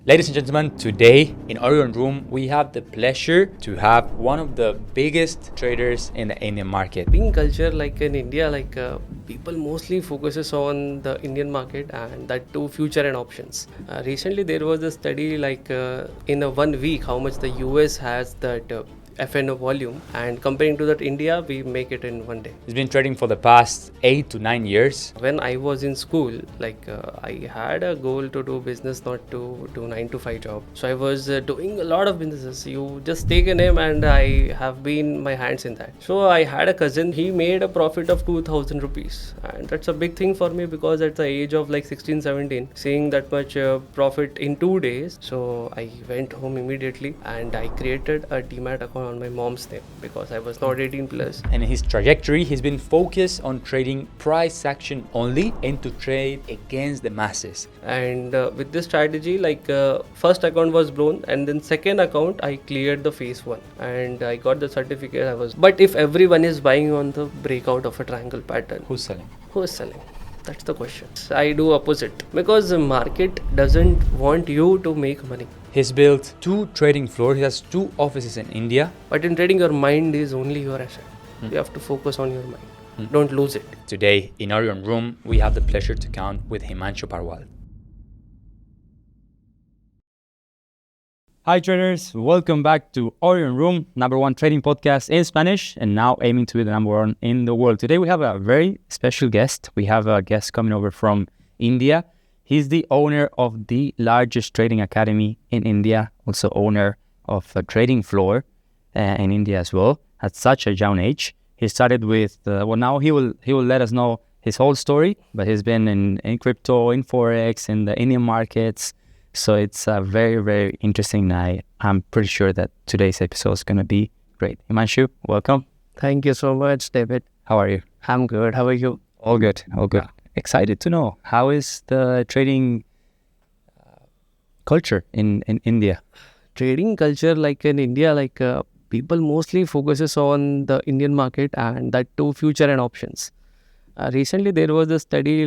Ladies and gentlemen, today in Orion Room, we have the pleasure to have one of the biggest traders in the Indian market. Being culture like in India, people mostly focuses on the Indian market and that too future and options. Recently, there was a study in a 1 week how much the US has that FNO volume, and comparing to that India, we make it in 1 day. He's been trading for the past 8 to 9 years. When I was in school, I had a goal to do business, not to do 9 to 5 job. So I was doing a lot of businesses. You just take a name, and I have been my hands in that. So I had a cousin. He made a profit of 2,000 rupees, and that's a big thing for me because at the age of like 16, 17, seeing that much profit in 2 days. So I went home immediately and I created a demat account on my mom's name because I was not 18 plus. And in his trajectory, he's been focused on trading price action only and to trade against the masses. And with this strategy, first account was blown, and then second account I cleared the phase 1 and I got the certificate. But if everyone is buying on the breakout of a triangle pattern, Who's selling? who is selling? That's the question. I do opposite because the market doesn't want you to make money. He's built 2 trading floors. He has 2 offices in India. But in trading, your mind is only your asset. You have to focus on your mind. Don't lose it. Today in Orion Room, we have the pleasure to count with Himanshu Parwal. Hi traders, welcome back to Orion Room, #1 trading podcast in Spanish, and now aiming to be the #1 in the world. Today we have a very special guest. We have a guest coming over from India. He's the owner of the largest trading academy in India, also owner of a trading floor in India as well, at such a young age. He started with, now he will let us know his whole story, but he's been in crypto, in Forex, in the Indian markets. So it's very, very interesting. I'm pretty sure that today's episode is going to be great. Himanshu, welcome. Thank you so much, David. How are you? I'm good. How are you? All good, all good. Excited to know, how is the trading culture in India? Trading culture like in India, people mostly focuses on the Indian market and that too future and options. Recently, there was a study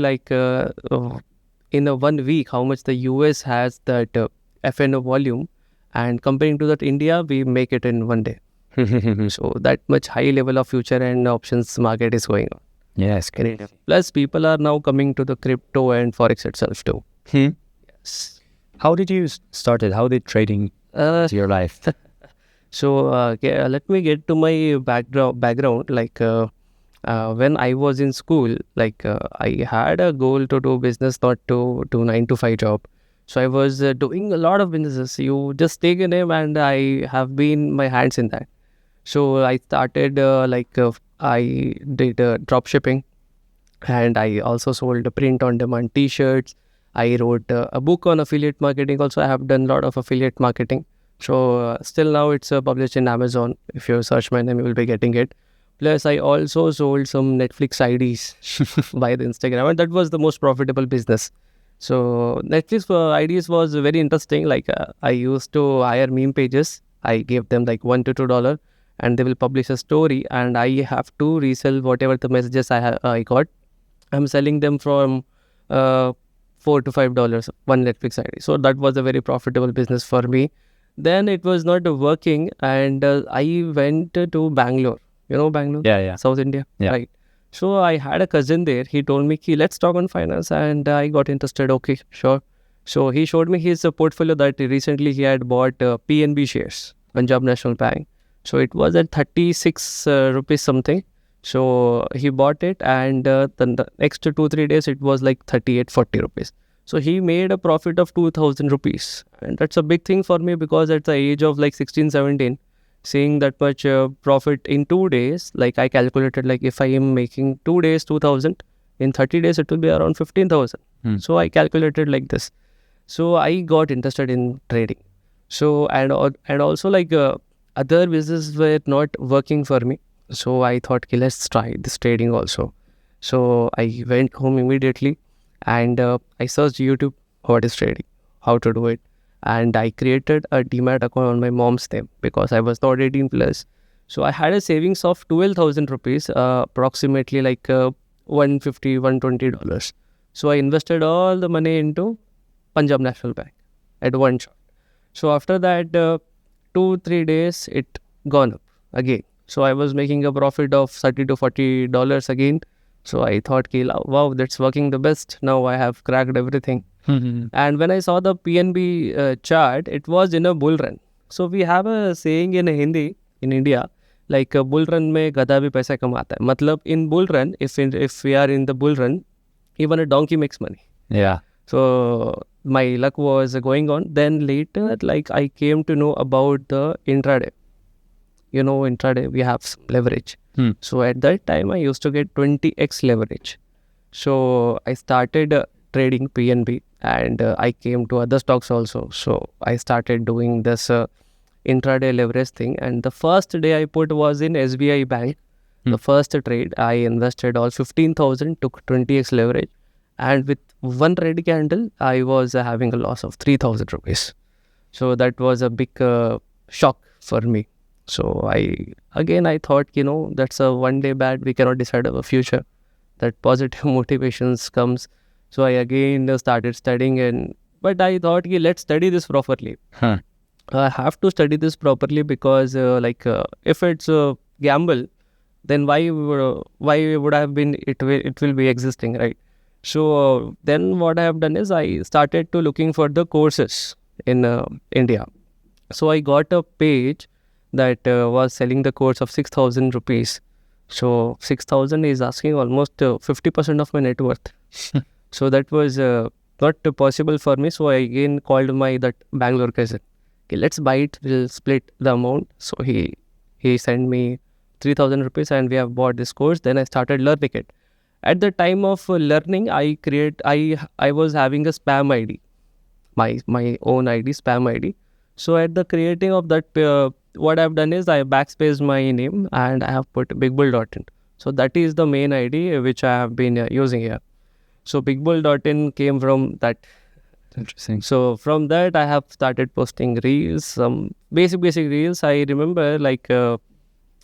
in a 1 week how much the US has that FNO volume, and comparing to that India, we make it in 1 day. So that much high level of future and options market is going on. Yes, great. Plus, people are now coming to the crypto and Forex itself too. Yes. How did you start it? How did trading to your life? So let me get to my background. When I was in school, I had a goal to do business, not to do 9 to 5 job. So I was doing a lot of businesses. You just take a name, and I have been my hands in that. So I started I did drop shipping, and I also sold print on demand T-shirts. I wrote a book on affiliate marketing. Also, I have done a lot of affiliate marketing. So still now it's published in Amazon. If you search my name, you will be getting it. Plus, I also sold some Netflix IDs by the Instagram, and that was the most profitable business. So Netflix IDs was very interesting. I used to hire meme pages. I gave them like $1 to $2, and they will publish a story, and I have to resell whatever the messages I got. I'm selling them from $4 to $5 one Netflix ID. So that was a very profitable business for me. Then it was not working, and I went to Bangalore. You know Bangalore? Yeah. South India? Yeah. Right. So I had a cousin there. He told me, let's talk on finance, and I got interested. Okay, sure. So he showed me his portfolio that recently he had bought PNB shares, Punjab National Bank. So it was at 36 rupees something. So he bought it, and then the next 2-3 days it was like 38-40 rupees. So he made a profit of 2,000 rupees, and that's a big thing for me because at the age of like 16, 17, seeing that much profit in 2 days, I calculated, if I am making 2 days 2,000, in 30 days it will be around 15,000. So I calculated like this. So I got interested in trading. So and also other businesses were not working for me. So I thought, let's try this trading also. So I went home immediately, and I searched YouTube, what is trading, how to do it. And I created a demat account on my mom's name because I was not 18 plus. So I had a savings of 12,000 rupees, approximately $150, $120. So I invested all the money into Punjab National Bank. at one shot. So after that, 2-3 days, it gone up again. So I was making a profit of $30 to $40 again. So I thought, wow, that's working the best. Now I have cracked everything. And when I saw the PNB chart, it was in a bull run. So we have a saying in Hindi, in India, like bull run में गधा भी पैसा कमाता है. मतलब in bull run, if we are in the bull run, even a donkey makes money. Yeah. So my luck was going on. Then later, like I came to know about the intraday. Intraday, we have some leverage. So at that time, I used to get 20x leverage. So I started trading PNB, and I came to other stocks also. So I started doing this intraday leverage thing. And the first day I put was in SBI Bank. The first trade, I invested all 15,000, took 20x leverage. And with one red candle, I was having a loss of 3,000 rupees. So that was a big shock for me. So I thought, that's a one day bad. We cannot decide our future. That positive motivations comes. So I again started studying, but I thought, let's study this properly. I have to study this properly because if it's a gamble, then why would have been it will be existing, right? So then what I have done is I started to looking for the courses in India. So I got a page that was selling the course of 6,000 rupees. So 6,000 is asking almost 50% of my net worth. So that was not possible for me. So I again called that Bangalore cousin. Okay, let's buy it. We'll split the amount. So he sent me 3,000 rupees and we have bought this course. Then I started learning it. At the time of learning, I was having a spam ID, my own ID, spam ID. So at the creating of that, what I've done is I backspaced my name and I have put bigbull.in. So that is the main ID which I have been using here. So bigbull.in came from that. Interesting. So from that, I have started posting reels, some basic reels. I remember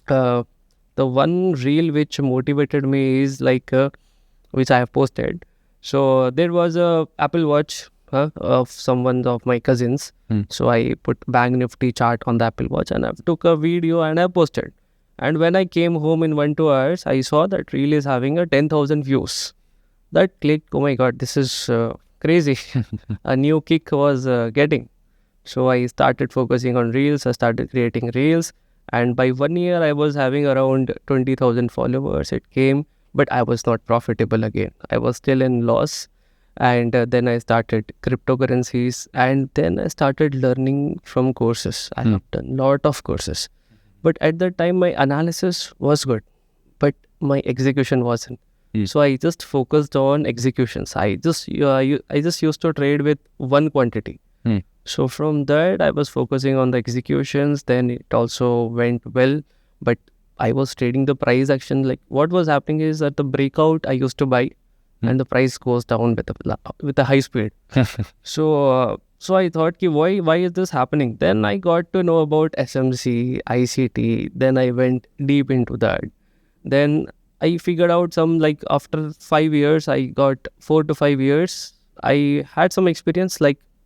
the one reel which motivated me is which I have posted. So there was a Apple Watch of someone of my cousins. So I put Bank Nifty chart on the Apple Watch and I took a video and I posted. And when I came home in 1-2 hours, I saw that reel is having a 10,000 views. That clicked, oh my God, this is crazy. A new kick was getting. So I started focusing on reels. I started creating reels. And by 1 year, I was having around 20,000 followers. It came, but I was not profitable again. I was still in loss. And then I started cryptocurrencies. And then I started learning from courses. I have done a lot of courses. But at that time, my analysis was good, but my execution wasn't. So I just focused on executions. I just used to trade with one quantity. So from that, I was focusing on the executions. Then it also went well, but I was trading the price action. Like what was happening is at the breakout, I used to buy and the price goes down with a high speed. So I thought, why is this happening? Then I got to know about SMC, ICT. Then I went deep into that. Then I figured out after 5 years, I got 4 to 5 years. I had some experience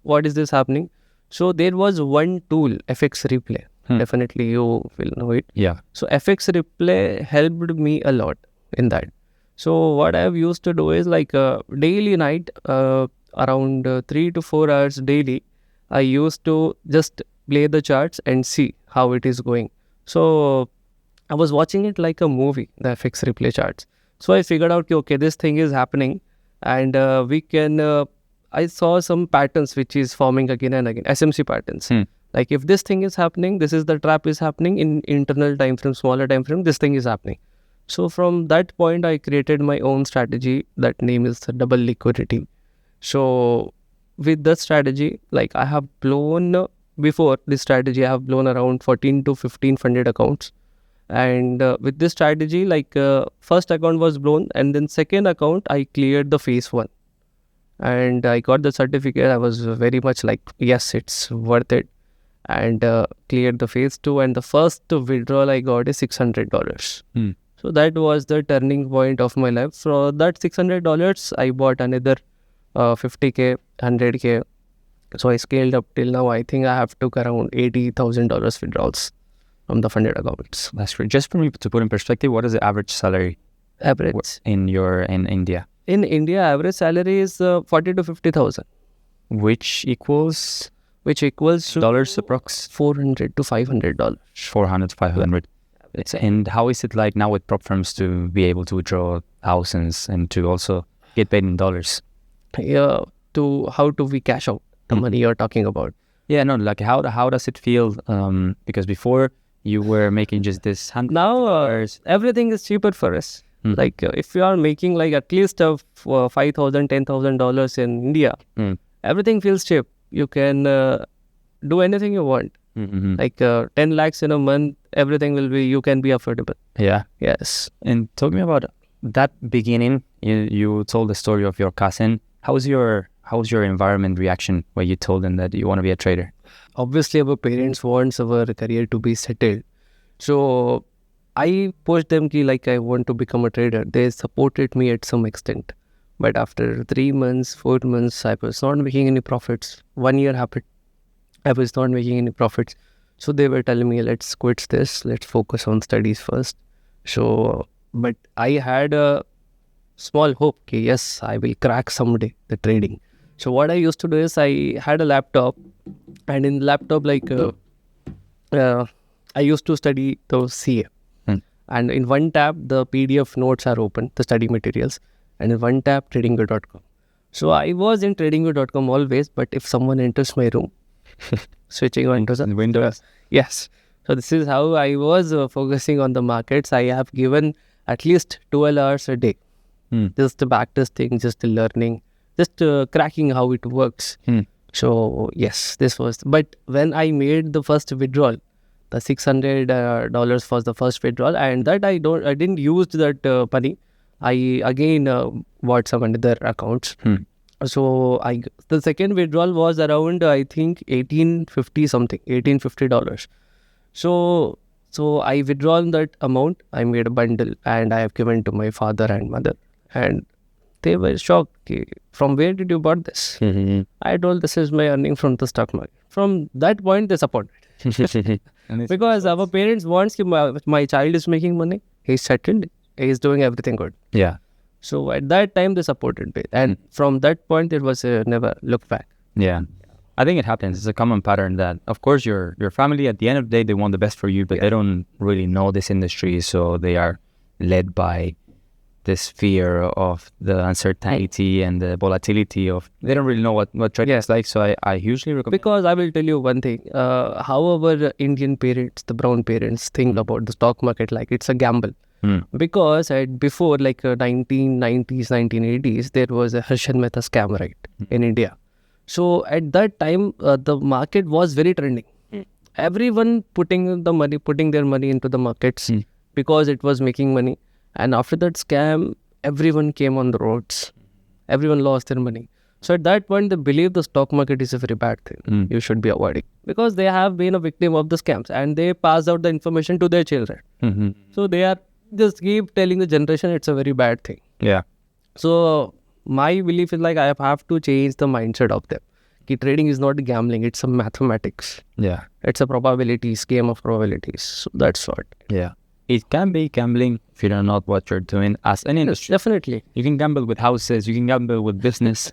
what is this happening? So there was one tool, FX Replay. Definitely you will know it. Yeah. So FX Replay helped me a lot in that. So what I have used to do is daily night, around 3 to 4 hours daily, I used to just play the charts and see how it is going. So I was watching it like a movie, the FX Replay charts. So I figured out, okay, this thing is happening and we can... I saw some patterns which is forming again and again, SMC patterns. Like if this thing is happening, this is the trap is happening in internal time frame, smaller time frame, this thing is happening. So from that point, I created my own strategy. That name is double liquidity. So with that strategy, I have blown, before this strategy, I have blown around 14 to 15 funded accounts. And with this strategy, first account was blown and then second account, I cleared the phase 1. And I got the certificate. I was very much yes, it's worth it. And cleared the phase 2. And the first withdrawal I got is $600. So that was the turning point of my life. So that $600, I bought another 50K, 100K. So I scaled up till now. I think I have took around $80,000 withdrawals from the funded accounts. That's great. Just for me to put in perspective, what is the average salary Average in India? in India, average salary is 40 to 50,000, Which equals which equals to dollars approx? $400 to $500. 400 to 500. And how is it like now with prop firms to be able to withdraw thousands and to also get paid in dollars? Yeah, to how do we cash out the money you're talking about? Yeah, no, like how does it feel? Because before you were making just this $100. Now everything is cheaper for us. Like if you are making like at least of $5,000, $10,000 in India, everything feels cheap. You can do anything you want. Like 10 lakhs in a month, everything you can be affordable. Yeah. Yes. And talk me about that beginning. You told the story of your cousin. How's your environment reaction when you told them that you want to be a trader? Obviously, our parents wants our career to be settled. So I pushed them like I want to become a trader. They supported me at some extent. But after 3 months, 4 months, I was not making any profits. 1 year happened. I was not making any profits. So they were telling me, let's quit this. Let's focus on studies first. So, but I had a small hope. Okay, yes, I will crack someday the trading. So what I used to do is I had a laptop, and in the laptop, I used to study the CA. And in one tab, the PDF notes are open, the study materials, and in one tab, tradingview.com. So I was in tradingview.com always, but if someone enters my room, switching on to the Windows. Yes. So this is how I was focusing on the markets. I have given at least 12 hours a day. Just the backtesting, just the learning, just cracking how it works. So yes, this was. But when I made the first withdrawal, the $600 was the first withdrawal, and that I didn't use that money. I again bought some other accounts. So the second withdrawal was around I think $1850. So I withdrawn that amount. I made a bundle and I have given to my father and mother, and they were shocked. Okay, from where did you bought this? I told this is my earning from the stock market. From that point, they supported. Because our parents wants my child is making money. He's settled. He's doing everything good. Yeah. So at that time, they supported me. And from that point, it was never look back. Yeah. I think it happens. It's a common pattern that, of course, your family, at the end of the day, they want the best for you, but they don't really know this industry. So they are led by this fear of the uncertainty and the volatility of, they don't really know what trading is like. So I hugely recommend. Because I will tell you one thing, how our Indian parents, the brown parents, think about the stock market like it's a gamble. Because before 1990s, 1980s, there was a Harshan Mehta scam, right, in India. So at that time, the market was very trending. Everyone putting their money into the markets because it was making money. And after that scam, everyone came on the roads. Everyone lost their money. So at that point, they believe the stock market is a very bad thing. You should be avoiding. Because they have been a victim of the scams and they pass out the information to their children. So they are just keep telling the generation it's a very bad thing. Yeah. So my belief is I have to change the mindset of them. Trading is not gambling, it's a mathematics. Yeah. It's a probabilities, game of probabilities. So that's what. Yeah. It can be gambling if you don't know what you're doing as an industry. Yes, definitely. You can gamble with houses, you can gamble with business,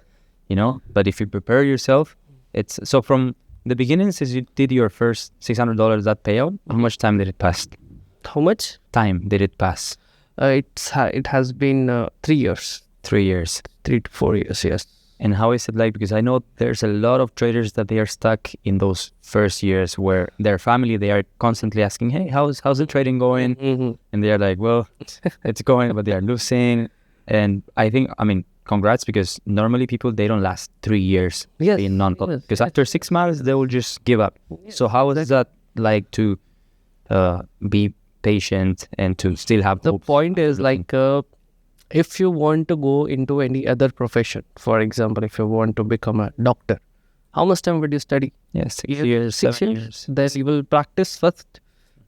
but if you prepare yourself, it's so from the beginning since you did your first $600 that payout, how much time did it pass? How much time did it pass? It has been 3 years. 3 years. 3 to 4 years, yes. And how is it like? Because I know there's a lot of traders that they are stuck in those first years where their family, they are constantly asking, hey, how's the trading going? And they are like, well, it's going, but they are losing. And I mean, congrats, because normally people, they don't last 3 years in non-profit. Because after 6 months, they will just give up. So how is that like to be patient and to still have the hope? Point is if you want to go into any other profession, for example, if you want to become a doctor, how much time would you study? Yes, 6 years, 7 years. Then you will practice first.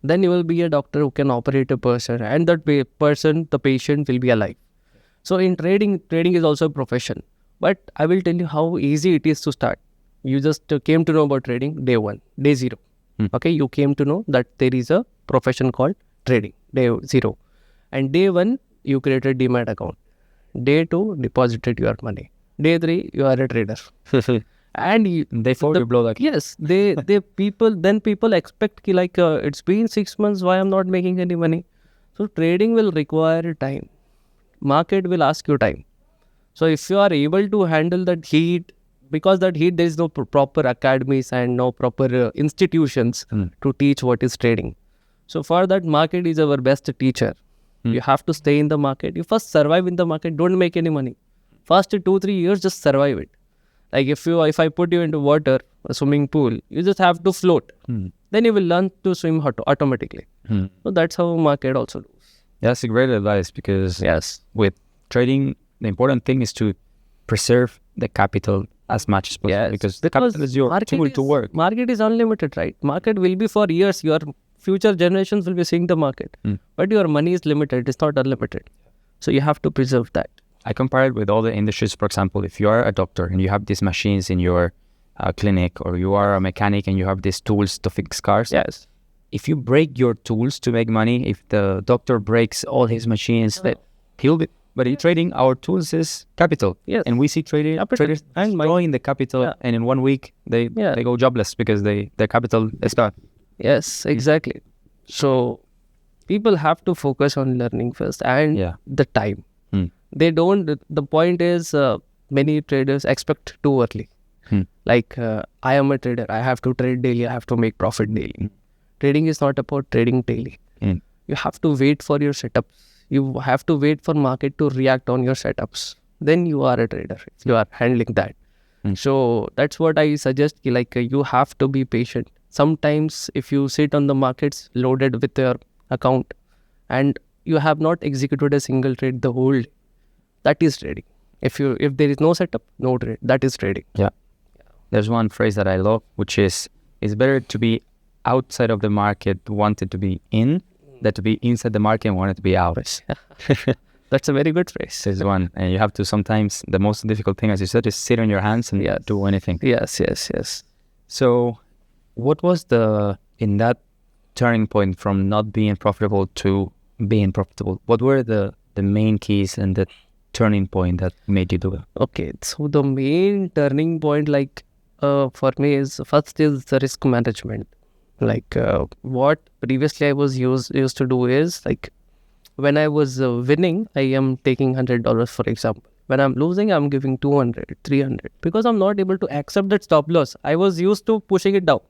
Then you will be a doctor who can operate a person, and that person, the patient, will be alive. So in trading is also a profession. But I will tell you how easy it is to start. You just came to know about trading day 1, day 0. Okay, you came to know that there is a profession called trading, day 0. And day 1, you created Demat account. Day 2, deposited your money. Day 3, you are a trader. And they thought you blow like yes, they people expect ki like it's been 6 months, why I'm not making any money. So trading will require time. Market will ask you time. So if you are able to handle that heat, because that heat, there is no proper academies and no proper institutions to teach what is trading. So for that, market is our best teacher. You have to stay in the market. You first survive in the market. Don't make any money. First 2-3 years, just survive it. Like if I put you into water, a swimming pool, you just have to float. Then you will learn to swim automatically. So that's how market also does. That's a great advice because with trading, the important thing is to preserve the capital as much as possible because the capital is your tool to work. Market is unlimited, right? Market will be for years. Your future generations will be seeing the market. But your money is limited. It's not unlimited. So you have to preserve that. I compare it with all the industries. For example, if you are a doctor and you have these machines in your clinic, or you are a mechanic and you have these tools to fix cars. If you break your tools to make money, if the doctor breaks all his machines, he'll be... But in trading, our tools is capital. And we see traders growing the capital, and in 1 week, they go jobless because their capital is gone. Yes, exactly. So people have to focus on learning first and the time. They don't, the point is many traders expect too early. Like I am a trader, I have to trade daily, I have to make profit daily. Trading is not about trading daily. You have to wait for your setups. You have to wait for market to react on your setups. Then you are a trader if you are handling that. So that's what I suggest. Like you have to be patient. Sometimes if you sit on the markets loaded with your account and you have not executed a single trade the whole day, that is trading. If there is no setup, no trade, that is trading. There's one phrase that I love, which is, it's better to be outside of the market wanted to be in than to be inside the market and wanted to be out. That's a very good phrase. There's one. And you have to sometimes, the most difficult thing, as you said, is sit on your hands and do anything. Yes. So what was in that turning point from not being profitable to being profitable, what were the main keys and the turning point that made you do it? Okay, so the main turning point, like for me, is first is the risk management. Like what previously I was used to do is, like when I was winning, I am taking $100 for example. When I'm losing, I'm giving 200, 300 because I'm not able to accept that stop loss. I was used to pushing it down.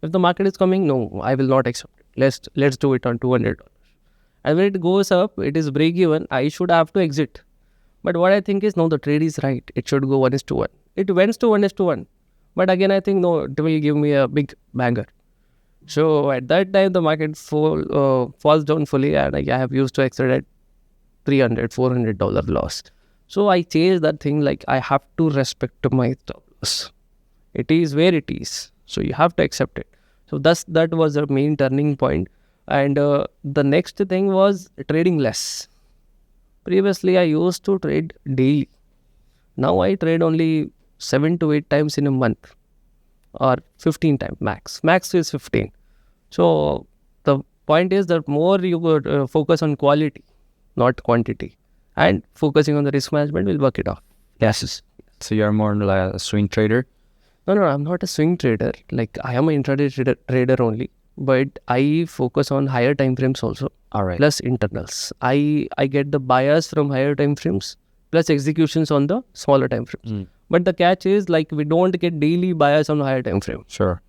If the market is coming, no, I will not accept it. Let's do it on $200. And when it goes up, it is break even. I should have to exit. But what I think is, no, the trade is right. It should go 1:1. It went to 1:1. But again, I think, no, it will give me a big banger. So at that time, the market falls down fully, and I have used to exit at $300, $400 loss. So I changed that thing, like I have to respect my stop loss. It is where it is. So you have to accept it. So that was the main turning point. And the next thing was trading less. Previously, I used to trade daily. Now I trade only 7 to 8 times in a month, or 15 times max. Max is 15. So the point is that more you would focus on quality, not quantity, and focusing on the risk management will work it off. Yes. So you're more like a swing trader? No, I'm not a swing trader. Like I am an intraday trader only. But I focus on higher time frames also. All right. Plus internals. I get the bias from higher time frames plus executions on the smaller time frames. But the catch is, like, we don't get daily bias on higher time frame. Sure.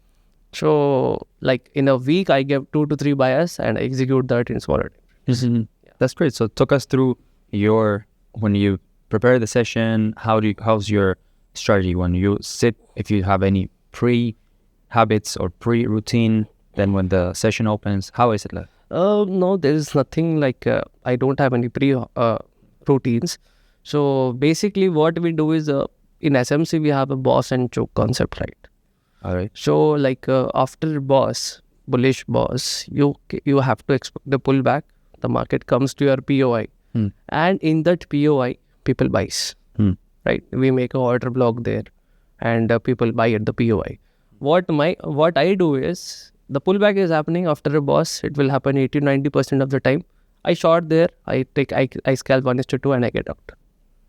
So like in a week, I get 2 to 3 bias and I execute that in smaller time frames. That's great. So talk us through when you prepare the session, how's your strategy when you sit, if you have any pre-habits or pre-routine. Then when the session opens, how is it like? No, there is nothing like, I don't have any routines. So basically what we do is, in SMC, we have a boss and choke concept, right? All right. So like after bullish boss, you have to expect the pullback. The market comes to your POI. And in that POI, people buys, right? We make a order block there. and people buy at the POI. What I do is, the pullback is happening after a boss. It will happen 80-90% of the time. I short there. I scalp 1:2 and I get out.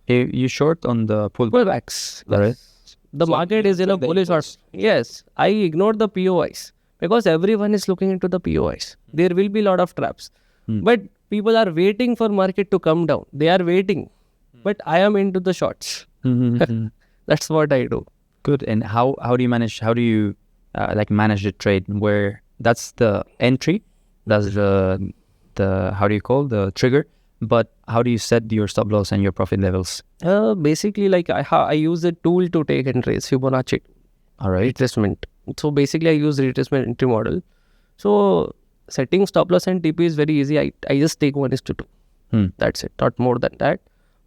You short on the Pullbacks. Right. The market is in a bullish short. Yes, I ignore the POIs because everyone is looking into the POIs. There will be a lot of traps, but people are waiting for market to come down. They are waiting, but I am into the shorts. That's what I do. Good. And how do you manage? How do you manage the trade? Where that's the entry, that's the how do you call the trigger? But how do you set your stop loss and your profit levels? Basically, I use a tool to take entries, Fibonacci. All right. Retracement. So basically, I use retracement entry model. So setting stop loss and TP is very easy. I just take 1:2. That's it. Not more than that.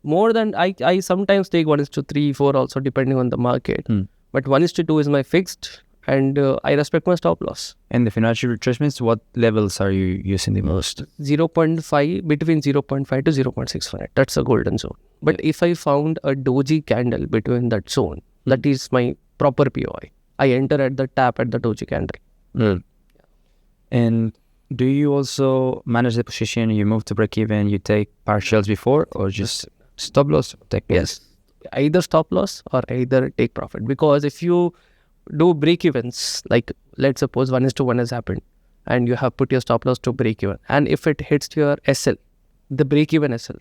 More than I sometimes take 1:3, 4 also depending on the market. But 1:2 is my fixed, and I respect my stop loss. And the financial retracements, what levels are you using the most? 0.5, between 0.5 to 0.65. That's a golden zone. But if I found a doji candle between that zone, that is my proper POI. I enter at the tap at the doji candle. And do you also manage the position? You move to break even, you take partials before, or just stop loss? Yes. Either stop loss or either take profit. Because if you do break evens, like let's suppose 1:1 has happened and you have put your stop loss to break even, and if it hits your SL, the break even SL,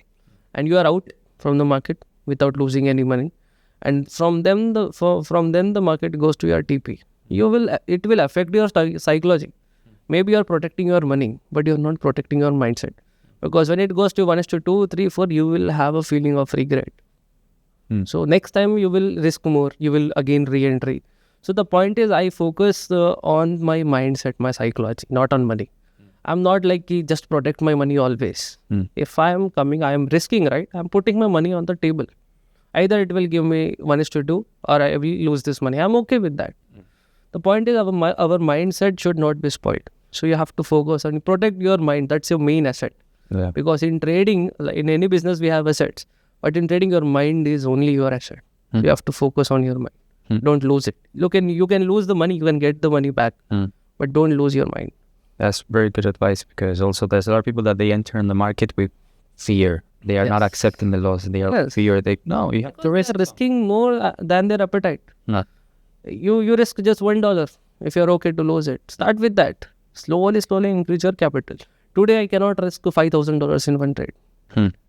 and you are out from the market without losing any money, and from then the market goes to your TP, it will affect your psychology. Maybe you are protecting your money, but you are not protecting your mindset, because when it goes to 1:2, 3, 4, you will have a feeling of regret. So next time you will risk more, you will again re-entry. So the point is, I focus on my mindset, my psychology, not on money. I'm not like just protect my money always. If I am coming, I am risking, right? I'm putting my money on the table. Either it will give me 1:2 or I will lose this money. I'm okay with that. The point is, our mindset should not be spoiled. So you have to focus and protect your mind. That's your main asset. Yeah. Because in trading, in any business, we have assets. But in trading, your mind is only your asset. You have to focus on your mind. Don't lose it. You can lose the money, you can get the money back, but don't lose your mind. That's very good advice, because also there's a lot of people that they enter in the market with fear. They are not accepting the loss. They are fear. You have to risk. They're risking more than their appetite. No. You risk just $1 if you're okay to lose it. Start with that. Slowly increase your capital. Today I cannot risk $5,000 in one trade.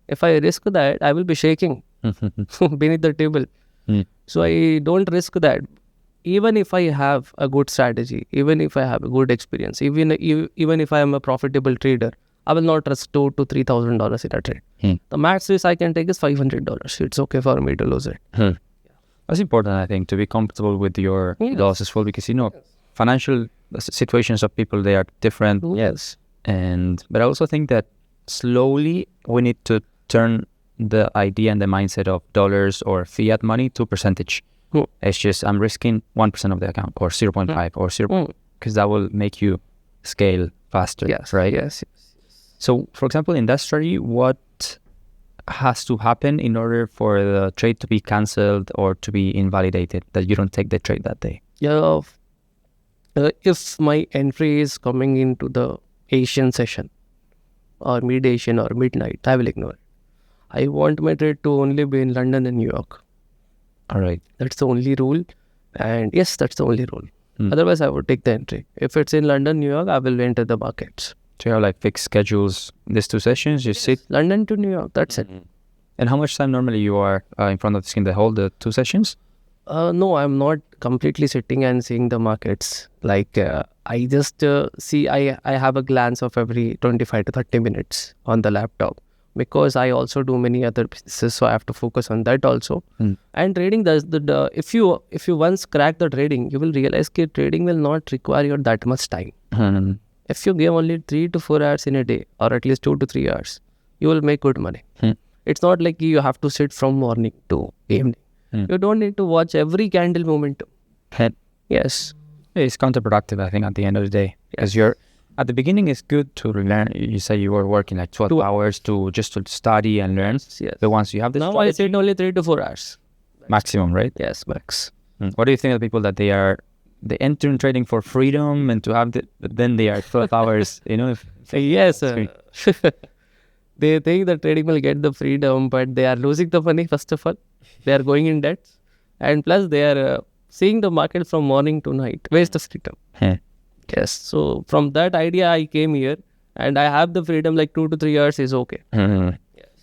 If I risk that, I will be shaking beneath the table. So I don't risk that. Even if I have a good strategy, even if I have a good experience, even if I am a profitable trader, I will not risk $2,000 to $3,000 in a trade. The max risk I can take is $500. It's okay for me to lose it. That's important, I think, to be comfortable with your loss as well, because financial situations of people, they are different. Yes. But I also think that slowly we need to turn the idea and the mindset of dollars or fiat money to percentage. It's just, I'm risking 1% of the account, or 0.5 or 0, because that will make you scale faster. Yes. Right? Yes. So, for example, in that strategy, what has to happen in order for the trade to be cancelled or to be invalidated, that you don't take the trade that day? Yeah. If my entry is coming into the Asian session or mid-Asian or midnight, I will ignore it. I want my trade to only be in London and New York. All right. That's the only rule. And yes, that's the only rule. Otherwise, I would take the entry. If it's in London, New York, I will enter the markets. So you have fixed schedules, these 2 sessions, you sit? London to New York, that's it. And how much time normally you are in front of the screen, the whole 2 sessions? No, I'm not completely sitting and seeing the markets. I just see, I have a glance of every 25 to 30 minutes on the laptop, because I also do many other businesses, so I have to focus on that also. And trading does if you once crack the trading, you will realize that trading will not require you that much time. If you give only 3 to 4 hours in a day, or at least 2 to 3 hours, you will make good money. It's not like you have to sit from morning to evening. You don't need to watch every candle momentum. Yes. It's counterproductive, I think, at the end of the day. Because at the beginning, it's good to learn. You say you were working 12 hours to study and learn. Yes. But once you have this now I sit only 3 to 4 hours. maximum, right? Yes, max. What do you think of the people that they enter in trading for freedom and to have but then they are 12 hours, Yes, they think that trading will get the freedom, but they are losing the money. First of all, they are going in debts, and plus they are seeing the market from morning to night. Where's the freedom? Yes. So from that idea, I came here, and I have the freedom. Like 2 to 3 years is okay.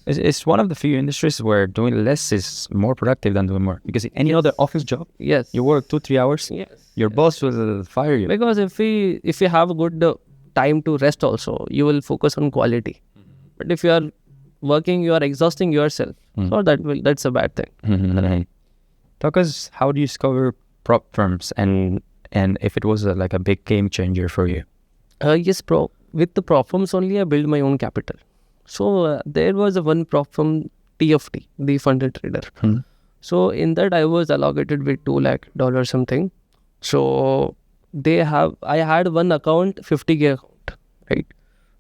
It's one of the few industries where doing less is more productive than doing more. Because in any other office job, Yes, you work 2-3 hours, your boss will fire you. because if we have a good time to rest also, you will focus on quality. But if you are working, you are exhausting yourself. So that's a bad thing. Talk us, how do you discover prop firms and if it was like a big game changer for you? Yes, with the prop firms only, I build my own capital. So there was one prop firm, TFT, the funded trader. So in that I was allocated with $2 lakh something. So I had one account, 50K account, right?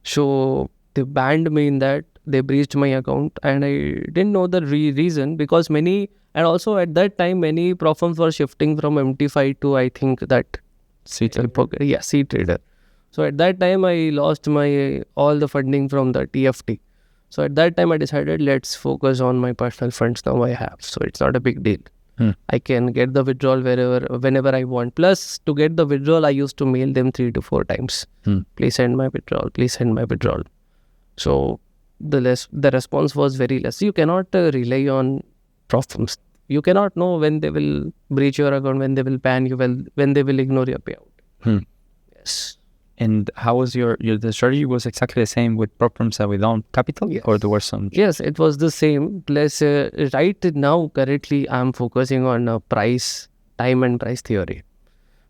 So they banned me in that. They breached my account, and I didn't know the reason, because and also at that time many prop firms were shifting from MT5 to, I think, that C trader. So at that time I lost my all the funding from the TFT. So at that time I decided, let's focus on my personal funds now I have. So it's not a big deal. I can get the withdrawal whenever I want. Plus, to get the withdrawal, I used to mail them 3 to 4 times. Please send my withdrawal. Please send my withdrawal. So the response was very less. You cannot rely on prop firms. You cannot know when they will breach your account, when they will ban you, when they will ignore your payout. Yes. And how was the strategy was exactly the same with prop firms with own capital? Yes. Or there were some? Yes, it was the same. Plus, right now, currently, I'm focusing on time and price theory.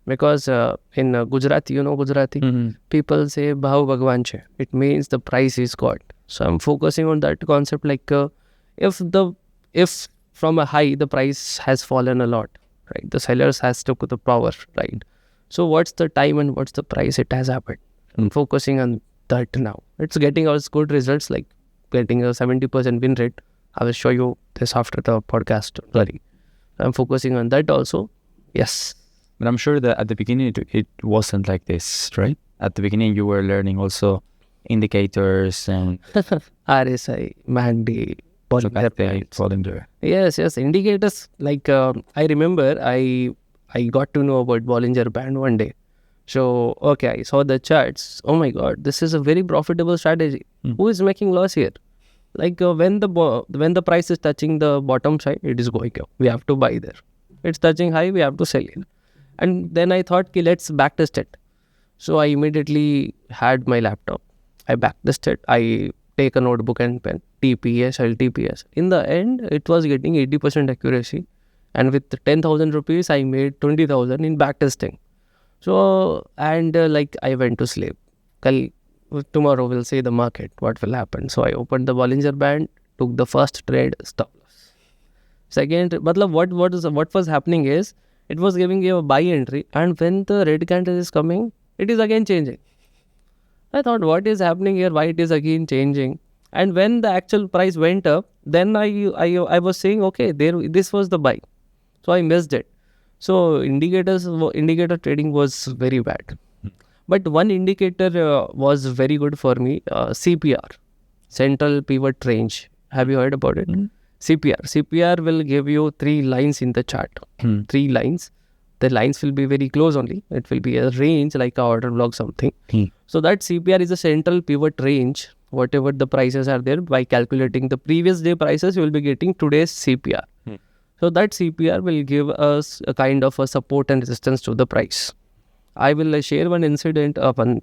Because in Gujarati, Gujarati, people say, Bhav Bhagwan che. It means the price is God. So I'm focusing on that concept, like if from a high, the price has fallen a lot, right? The sellers has took the power, right? So what's the time and what's the price it has happened? I'm focusing on that now. It's getting us good results, like getting a 70% win rate. I will show you this after the podcast. Sorry. I'm focusing on that also. Yes. But I'm sure that at the beginning it wasn't like this, right? At the beginning you were learning also indicators and RSI, MACD, Bollinger. Yes, indicators. Like I remember I got to know about Bollinger Band one day. So, okay, I saw the charts. Oh my God, this is a very profitable strategy. Who is making loss here? Like when the price is touching the bottom side, it is going up. We have to buy there. It's touching high, we have to sell it. And then I thought, let's backtest it. So I immediately had my laptop. I backtested. I take a notebook and pen. TPS, LTPS. In the end, it was getting 80% accuracy. And with 10,000 rupees, I made 20,000 in backtesting. So, and I went to sleep. Tomorrow we'll see the market, what will happen. So I opened the Bollinger Band, took the first trade, stop loss. Second, what was happening is, it was giving you a buy entry, and when the red candle is coming, it is again changing. I thought, what is happening here? Why it is again changing? And when the actual price went up, then I was saying, okay, this was the buy. So I missed it. So indicator trading was very bad. But one indicator was very good for me, CPR, Central Pivot Range. Have you heard about it? CPR will give you 3 lines in the chart. 3 lines. The lines will be very close only. It will be a range like a order block something. So that CPR is a central pivot range. Whatever the prices are there, by calculating the previous day prices, you will be getting today's CPR. So that CPR will give us a kind of a support and resistance to the price. I will share one incident of one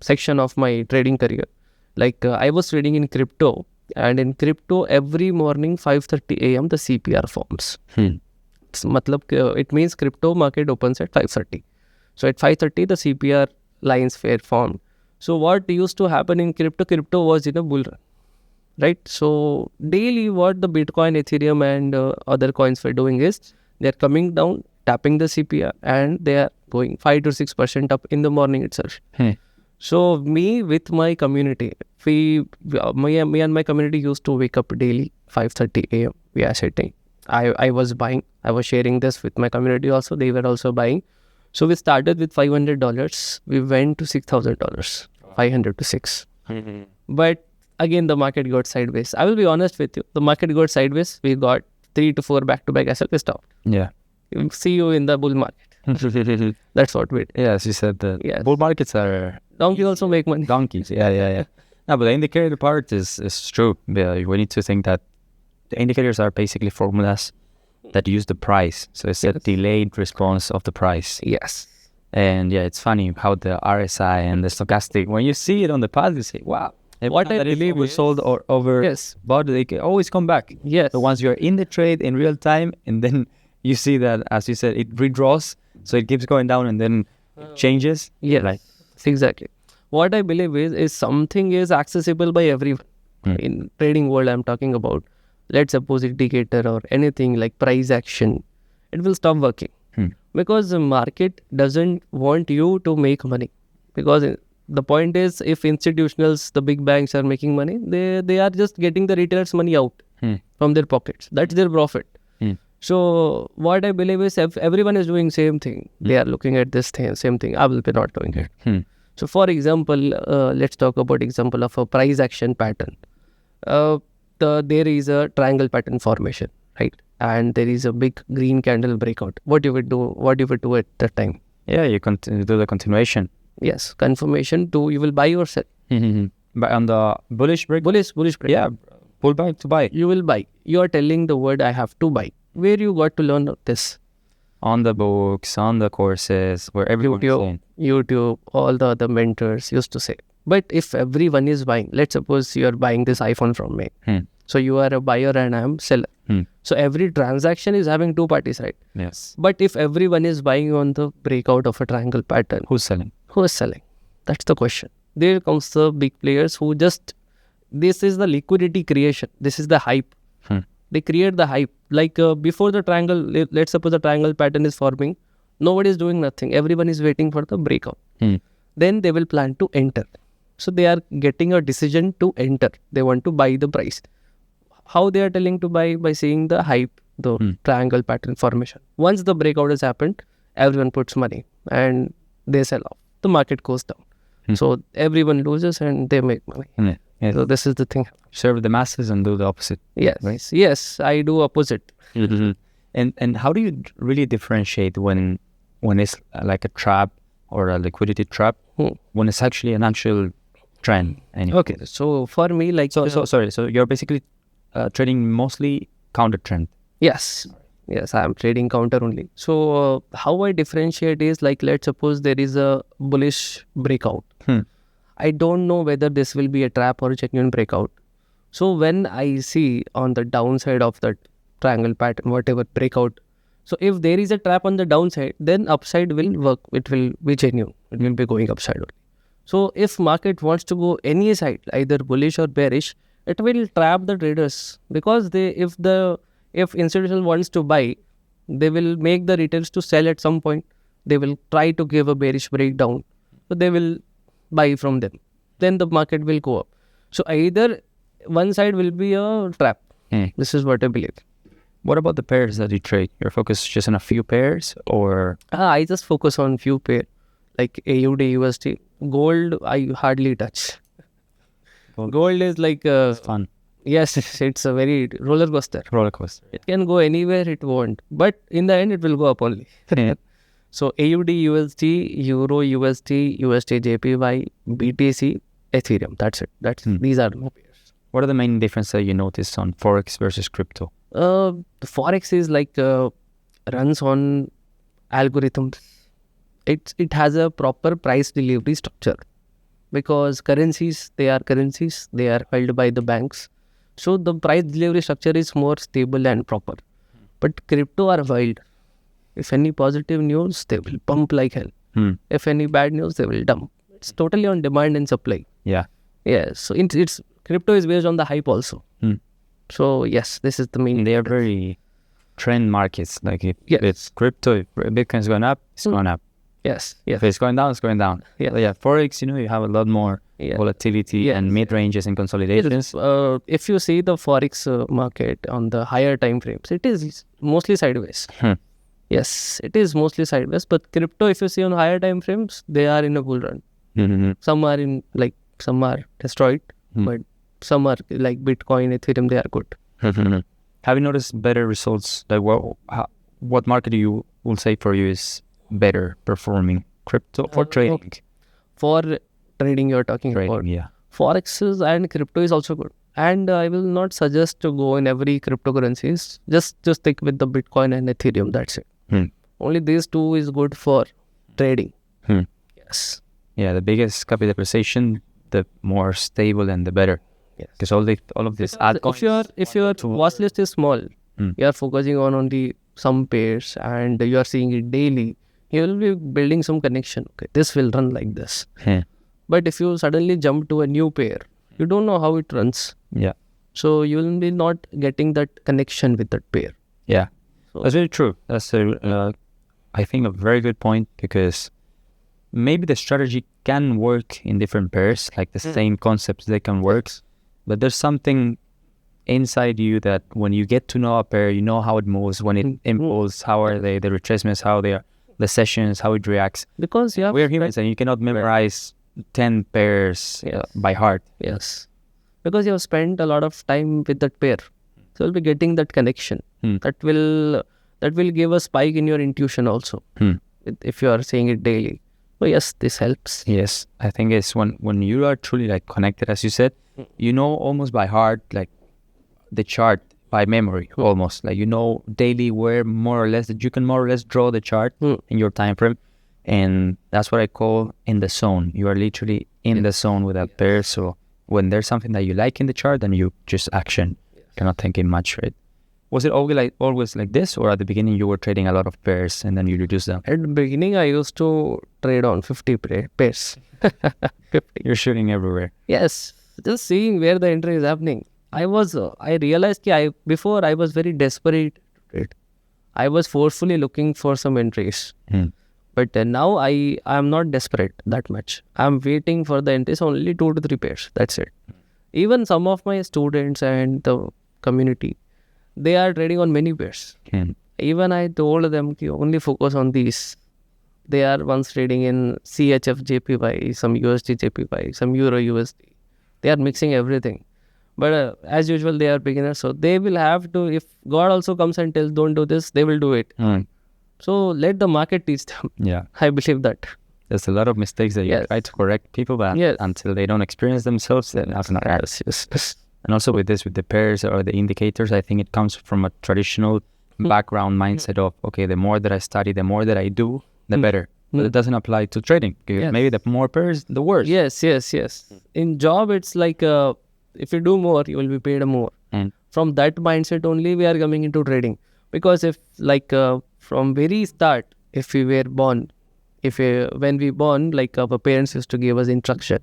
section of my trading career. Like I was trading in crypto, and in crypto every morning 5:30 a.m. the CPR forms. It means crypto market opens at 5:30. So at 5:30 the CPR lines were formed. So what used to happen in crypto was in a bull run, right? So daily what the Bitcoin, Ethereum and other coins were doing is, they're coming down, tapping the CPR, and they are going 5 to 6% up in the morning itself. So me with my community, me and my community used to wake up daily 5:30 a.m. We are sitting I was buying. I was sharing this with my community also. They were also buying. So we started with $500. We went to $6,000. 500 to 6. But again, the market got sideways. I will be honest with you. The market got sideways. We got 3 to 4 back-to-back assets. We stopped. Yeah. See you in the bull market. That's what we did. Yeah, as you said, the Yes. bull markets are Donkeys also make money. donkeys. Yeah. No, but the indicator part is true. Yeah, we need to think that the indicators are basically formulas that use the price. So it's a delayed response of the price. Yes. And yeah, it's funny how the RSI and the stochastic, when you see it on the path, you say, wow. What I believe was sold or over, Yes. but they can always come back. Yes. So once you're in the trade in real time, and then you see that, as you said, it redraws, so it keeps going down and then it changes. Yes. Like, Exactly. What I believe is something is accessible by everyone. In trading world I'm talking about. Let's suppose indicator or anything like price action, it will stop working. Because the market doesn't want you to make money. Because the point is, if institutionals, the big banks are making money, they are just getting the retailers' money out from their pockets. That's their profit. So what I believe is if everyone is doing same thing, they are looking at this thing, same thing, I will be not doing it. So for example, let's talk about example of a price action pattern. There is a triangle pattern formation, right? And there is a big green candle breakout. What you would do at that time? yeah, you do the continuation. Yes, confirmation to you will buy or sell. But on the bullish break, Bullish break. yeah, pull back to buy. You will buy. You are telling the word I have to buy. Where you got to learn this? On the books, on the courses, where everyone is saying. YouTube, all the other mentors used to say. But if everyone is buying, let's suppose you are buying this iPhone from me. So you are a buyer and I am seller. So every transaction is having two parties, right? Yes. But if everyone is buying on the breakout of a triangle pattern, Who's selling? who is selling? That's the question. There comes the big players who just, this is the liquidity creation. This is the hype. They create the hype. Like before the triangle, let's suppose the triangle pattern is forming. Nobody is doing nothing. Everyone is waiting for the breakout. Then they will plan to enter. So they are getting a decision to enter. They want to buy the price. How they are telling to buy? By seeing the hype, the triangle pattern formation. Once the breakout has happened, everyone puts money and they sell off. The market goes down. So everyone loses and they make money. So this is the thing. Serve the masses and do the opposite. Yes. Right? Yes, I do opposite. And how do you really differentiate when it's like a trap or a liquidity trap, when it's actually an actual trend? Okay, so for me, like sorry. So you're basically trading mostly counter trend. Yes, I am trading counter only. So how I differentiate is like, let's suppose there is a bullish breakout. I don't know whether this will be a trap or a genuine breakout. So when I see on the downside of that triangle pattern, whatever breakout, so if there is a trap on the downside, then upside will work. It will be genuine. It will be going upside only. So if market wants to go any side, either bullish or bearish, it will trap the traders, because if institutional wants to buy, they will make the retailers to sell at some point. They will try to give a bearish breakdown. So they will buy from them. Then the market will go up. So either one side will be a trap. This is what I believe. What about the pairs that you trade? You're focused just on a few pairs, or? I just focus on few pair, like AUD, USD. Gold, I hardly touch. Gold is like Fun. Yes, it's a very roller coaster. Roller coaster. It can go anywhere it won't, but in the end it will go up only. So AUD, USD, Euro, USD, USD, JPY, BTC, Ethereum. That's it. These are my pairs. What are the main differences that you notice on Forex versus crypto? The Forex is like runs on algorithms. It has a proper price delivery structure, because currencies, they are held by the banks. So the price delivery structure is more stable and proper. But crypto are wild. If any positive news, they will pump like hell. If any bad news, they will dump. It's totally on demand and supply. Yeah. So it's crypto is based on the hype also. So yes, this is the main. They are very trend markets. Like if it's crypto, if Bitcoin's going up, it's going up. Yes. If it's going down, it's going down. Yeah. But yeah, Forex, you have a lot more volatility and mid-ranges and consolidations. If you see the Forex market on the higher time frames, it is mostly sideways. Yes, it is mostly sideways. But crypto, if you see on higher time frames, they are in a bull run. Some are some are destroyed, but some are like Bitcoin, Ethereum, they are good. Have you noticed better results? Like what market you will say for you is better performing, crypto or trading? For trading, you're talking Trading, about. yeah. Forex and crypto is also good. And I will not suggest to go in every cryptocurrencies. Just stick with the Bitcoin and Ethereum. That's it. Only these two is good for trading. Yes. Yeah, the biggest capitalization, the more stable and the better. Yes. Because all of this altcoins. If your watch list is small, you are focusing on only some pairs and you are seeing it daily, you will be building some connection. Okay, this will run like this. But if you suddenly jump to a new pair, you don't know how it runs. Yeah. So you will be not getting that connection with that pair. Yeah. So, that's very true. That's I think a very good point, because maybe the strategy can work in different pairs, like the same concepts, they can work, but there's something inside you that when you get to know a pair, you know how it moves, when it impulses, how are they, the retracements, how they are, the sessions, how it reacts. Because we're humans and you cannot memorize 10 pairs by heart. Yes. Because you have spent a lot of time with that pair. So you'll be getting that connection. That will give a spike in your intuition also. If you are saying it daily. So yes, this helps. Yes. I think it's when you are truly like connected, as you said, you know almost by heart, like the chart by memory, almost like, daily where more or less that you can more or less draw the chart in your time frame. And that's what I call in the zone. You are literally in the zone with that pair. So when there's something that you like in the chart, then you just action. Cannot think in much, right? Was it always like this, or at the beginning you were trading a lot of pairs and then you reduced them? At the beginning, I used to trade on 50 pairs. 50. You're shooting everywhere. Yes, just seeing where the entry is happening. I realized that before I was very desperate to trade. I was forcefully looking for some entries. But now I am not desperate that much. I'm waiting for the entries, only 2 to 3 pairs. That's it. Even some of my students and the community, they are trading on many pairs. Even I told them to only focus on these. They are once trading in CHF JPY, some USD JPY, some Euro USD. They are mixing everything. But as usual, they are beginners. So they will have to, if God also comes and tells, don't do this, they will do it. So let the market teach them. Yeah. I believe that. There's a lot of mistakes that you try to correct people, but until they don't experience themselves, then that's not right. And also with the pairs or the indicators, I think it comes from a traditional background mindset of, okay, the more that I study, the more that I do, the better. But it doesn't apply to trading. Because maybe the more pairs, the worse. Yes. In job, it's like if you do more, you will be paid more. From that mindset only, we are coming into trading. Because if from very start, if we were born, when we born, like our parents used to give us instruction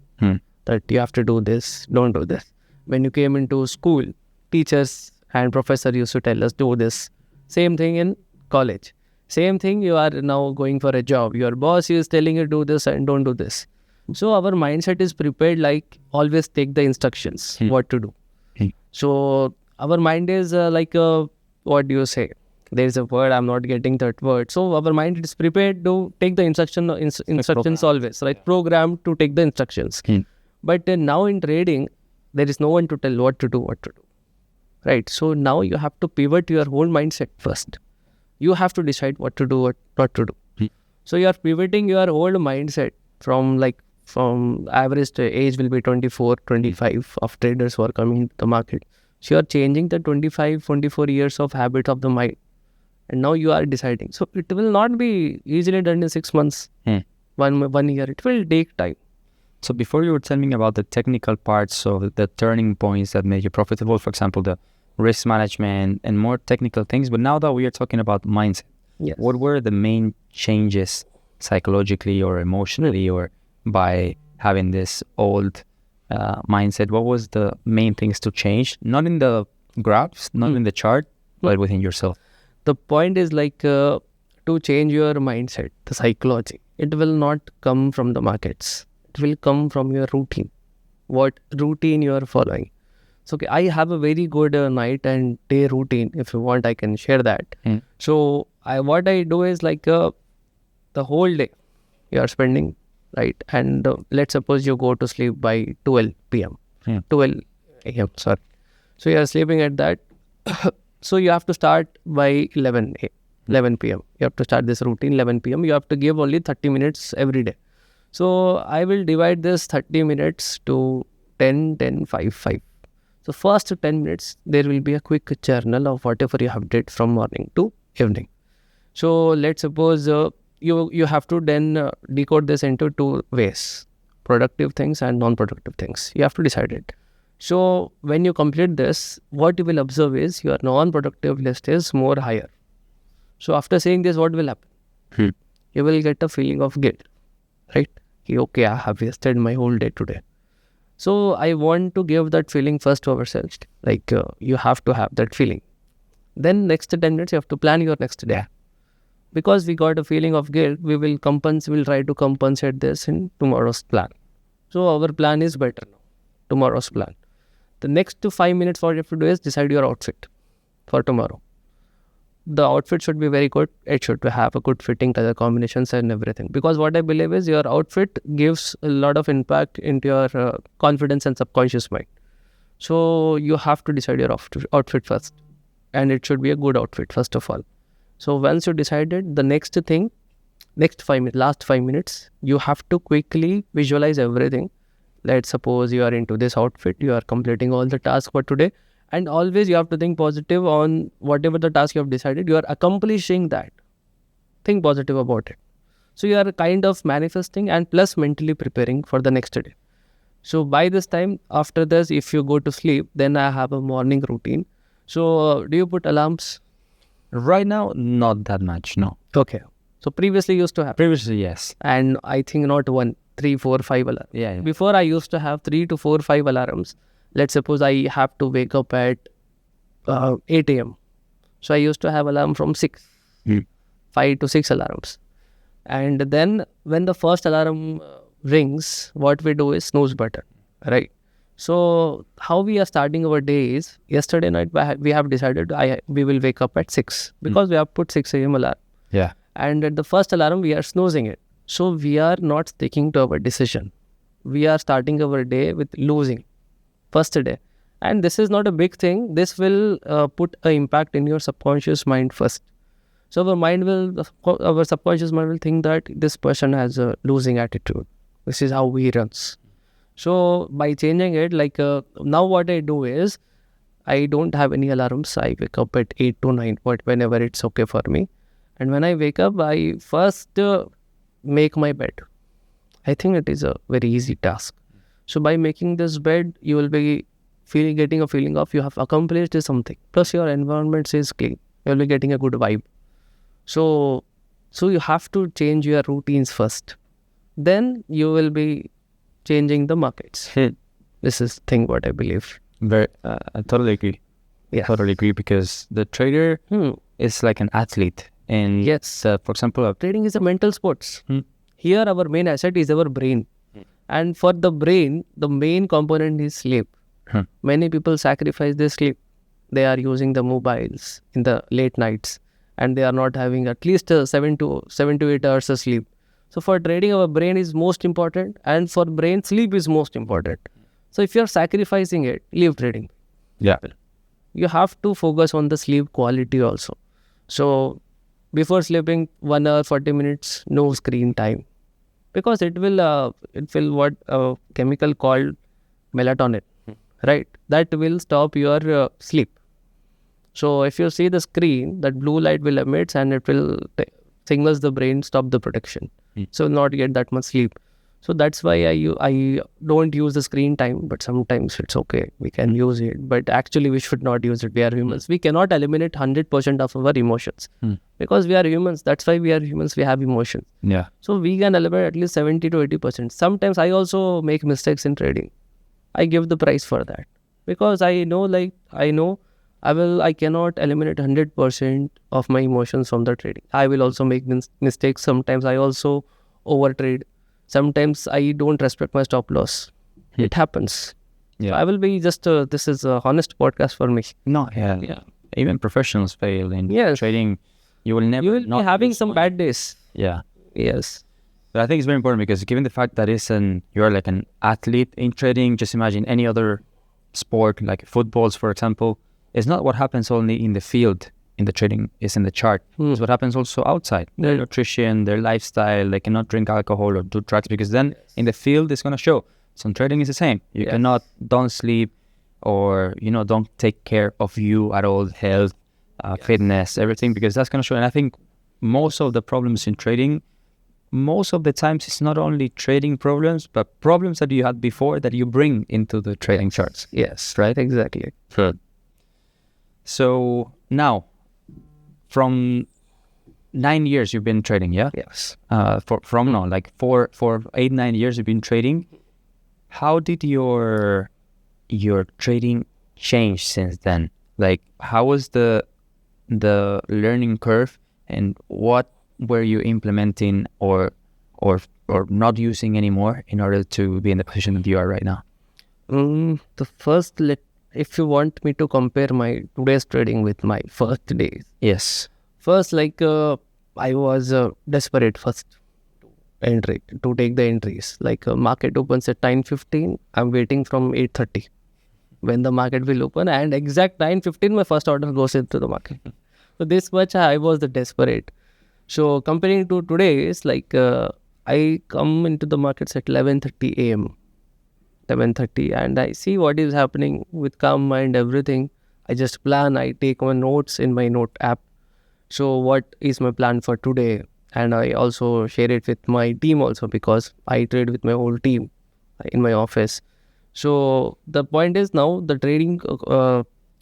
that you have to do this, don't do this. When you came into school, teachers and professor used to tell us, do this. Same thing in college. Same thing, you are now going for a job. Your boss is telling you do this and don't do this. So our mindset is prepared, like always take the instructions, what to do. So our mind is what do you say? There is a word, I'm not getting that word. So our mind is prepared to take the instructions always, right? Programmed to take the instructions. But now in trading, there is no one to tell what to do. Right? So now you have to pivot your whole mindset first. You have to decide what to do, what not to do. So you are pivoting your whole mindset from average age will be 24, 25 of traders who are coming into the market. So you are changing the 25, 24 years of habit of the mind. And now you are deciding. So it will not be easily done in 6 months, 1 year. It will take time. So before you were telling me about the technical parts of the turning points that made you profitable, for example, the risk management and more technical things. But now that we are talking about mindset, what were the main changes psychologically or emotionally or by having this old mindset? What was the main things to change? Not in the graphs, not in the chart, but within yourself. The point is to change your mindset, the psychology. It will not come from the markets. It will come from your routine. What routine you are following. So okay, I have a very good night and day routine. If you want, I can share that. So what I do is like the whole day you are spending, right? And let's suppose you go to sleep by 12 p.m. 12 a.m. Sorry. So you are sleeping at that. So you have to start by 11 p.m. You have to start this routine 11 p.m. You have to give only 30 minutes every day. So I will divide this 30 minutes to 10, 10, 5, 5. So first 10 minutes, there will be a quick journal of whatever you have did from morning to evening. So let's suppose you have to then decode this into two ways, productive things and non-productive things. You have to decide it. So when you complete this, what you will observe is your non-productive list is more higher. So after saying this, what will happen? You will get a feeling of guilt, right? Okay, I have wasted my whole day today. So I want to give that feeling first to ourselves. Like you have to have that feeling. Then next 10 minutes, you have to plan your next day. Because we got a feeling of guilt, we'll try to compensate this in tomorrow's plan. So our plan is better now. Tomorrow's plan. The next 5 minutes, what you have to do is decide your outfit for tomorrow. The outfit should be very good. It should have a good fitting, color combinations and everything. Because what I believe is your outfit gives a lot of impact into your confidence and subconscious mind. So you have to decide your outfit first. And it should be a good outfit first of all. So once you decided, the next thing, last 5 minutes, you have to quickly visualize everything. Let's suppose you are into this outfit, you are completing all the tasks for today. And always you have to think positive on whatever the task you have decided, you are accomplishing that. Think positive about it. So you are kind of manifesting and plus mentally preparing for the next day. So by this time, after this, if you go to sleep, then I have a morning routine. So do you put alarms? Right now, not that much, no. Okay. So previously you used to have? Previously, yes. And I think not 1, 3, 4, 5 alarms. Yeah. Before I used to have 3 to 4, 5 alarms. Let's suppose I have to wake up at 8 a.m. So I used to have alarm from 6, 5 to 6 alarms. And then when the first alarm rings, what we do is snooze button, right? So how we are starting our day is, yesterday night we have decided we will wake up at 6 because we have put 6 a.m. alarm. Yeah. And at the first alarm, we are snoozing it. So we are not sticking to our decision. We are starting our day with losing. First day. And this is not a big thing. This will put an impact in your subconscious mind first. So our subconscious mind will think that this person has a losing attitude. This is how he runs. So by changing it, like now what I do is, I don't have any alarms. I wake up at 8 to 9, whenever it's okay for me. And when I wake up, I first make my bed. I think it is a very easy task. So by making this bed, you will be getting a feeling of you have accomplished something. Plus your environment is clean. You will be getting a good vibe. So you have to change your routines first. Then you will be changing the markets. This is thing what I believe. I totally agree. Yeah. Totally agree, because the trader is like an athlete. And yes, for example, trading is a mental sports. Here our main asset is our brain. And for the brain, the main component is sleep. Many people sacrifice their sleep. They are using the mobiles in the late nights and they are not having at least 7 to 8 hours of sleep. So for trading, our brain is most important, and for brain, sleep is most important. So if you are sacrificing it, leave trading. Yeah. You have to focus on the sleep quality also. So before sleeping, 1 hour, 40 minutes, no screen time. Because it will what a chemical called melatonin, right? That will stop your sleep. So if you see the screen, that blue light will emit and it will signals the brain stop the protection. So not get that much sleep. So that's why I don't use the screen time, but sometimes it's okay. We can use it, but actually we should not use it. We are humans. We cannot eliminate 100% of our emotions because we are humans. That's why we are humans. We have emotions. Yeah. So we can eliminate at least 70 to 80%. Sometimes I also make mistakes in trading. I give the price for that because I know I cannot eliminate 100% of my emotions from the trading. I will also make mistakes. Sometimes I also overtrade. Sometimes I don't respect my stop loss. It happens. Yeah. So I will be just, this is a honest podcast for me. No, yeah. Even professionals fail in trading. You will never. You will be not having lose some money. bad days. Yeah. Yes. But I think it's very important because given the fact that you're like an athlete in trading, just imagine any other sport like footballs, for example, it's not what happens only in the field in the trading is in the chart. It's what happens also outside. Their nutrition, their lifestyle, they cannot drink alcohol or do drugs because then in the field it's gonna show. So in trading is the same. You cannot don't sleep or don't take care of you at all, health, fitness, everything, because that's gonna show. And I think most of the problems in trading, most of the times it's not only trading problems, but problems that you had before that you bring into the trading charts. Yes, right, exactly. So now, from 9 years you've been trading, yeah? Yes. From now, like for 8, 9 years you've been trading. How did your trading change since then? Like, how was the learning curve, and what were you implementing or not using anymore in order to be in the position that you are right now? The first, if you want me to compare my today's trading with my first days. Yes. First, I was desperate first to take the entries. Market opens at 9:15. I'm waiting from 8:30 when the market will open, and exact 9:15 my first order goes into the market. So this much I was the desperate. So comparing to today, it's I come into the markets at 11:30 a.m. 11:30 and I see what is happening with calm mind, everything. I just plan. I take my notes in my note app. So what is my plan for today? And I also share it with my team also, because I trade with my whole team in my office. So the point is, now the trading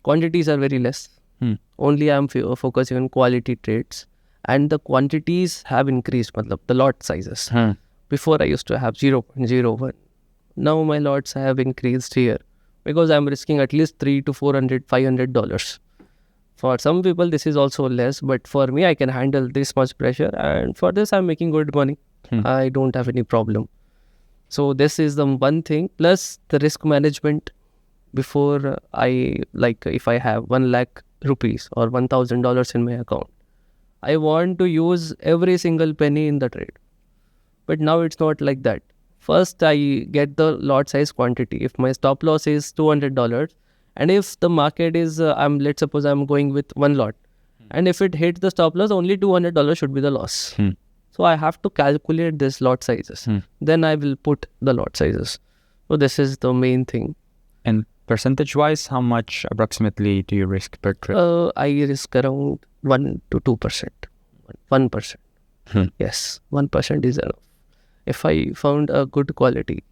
quantities are very less. Only I'm focusing on quality trades, and the quantities have increased, the lot sizes. Before I used to have 0.01. Now my lots have increased here because I'm risking at least $300 to $400, $500. For some people this is also less, but for me I can handle this much pressure, and for this I'm making good money. I don't have any problem. So this is the one thing. Plus the risk management. Before if I have 1 lakh rupees or $1,000 in my account, I want to use every single penny in the trade. But now it's not like that. First, I get the lot size quantity. If my stop loss is $200, and if the market is, let's suppose I'm going with one lot, and if it hits the stop loss, only $200 should be the loss. So I have to calculate this lot sizes. Then I will put the lot sizes. So this is the main thing. And percentage-wise, how much approximately do you risk per trade? I risk around 1 to 2%. 1%. Yes, 1% is enough. If I found a good quality,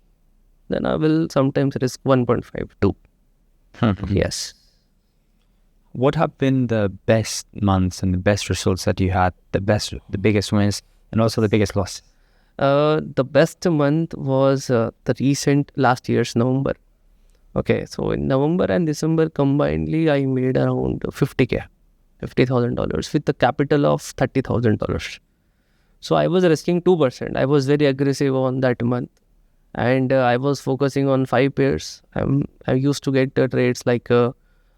then I will sometimes risk 1.5, 2. Yes. What have been the best months and the best results that you had, the biggest wins, and also the biggest loss? The best month was the recent last year's November. Okay, so in November and December combinedly, I made around $50,000 with a capital of $30,000. So I was risking 2%. I was very aggressive on that month, and I was focusing on 5 pairs. I used to get trades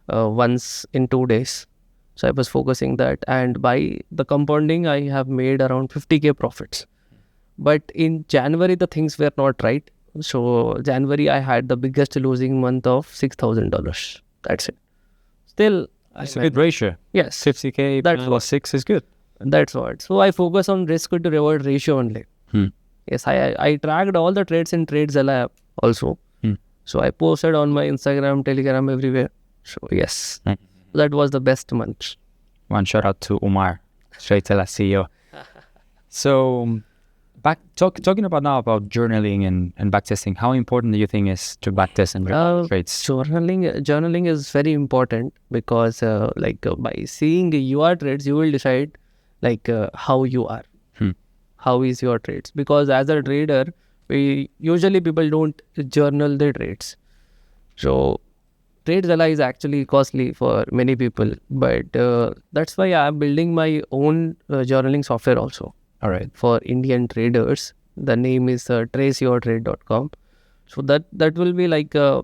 once in 2 days. So I was focusing that, and by the compounding, I have made around 50K profits. But in January, the things were not right. So January, I had the biggest losing month of $6,000. That's it. Still, It's a good ratio. Yes. 50K plus 6 is good. That's what. So I focus on risk to reward ratio only. Yes, I tracked all the trades in TradeZilla app also. So I posted on my Instagram, Telegram, everywhere. So yes, that was the best month. One shout out to Umar, TradeZilla CEO. So talking about journaling and backtesting, how important do you think is to backtest and trades? Journaling is very important because by seeing your trades, you will decide how you are, how is your trades. Because as a trader, usually people don't journal their trades. So TradeZilla is actually costly for many people, but that's why I'm building my own journaling software also. All right. For Indian traders. The name is traceyourtrade.com. So that will be like a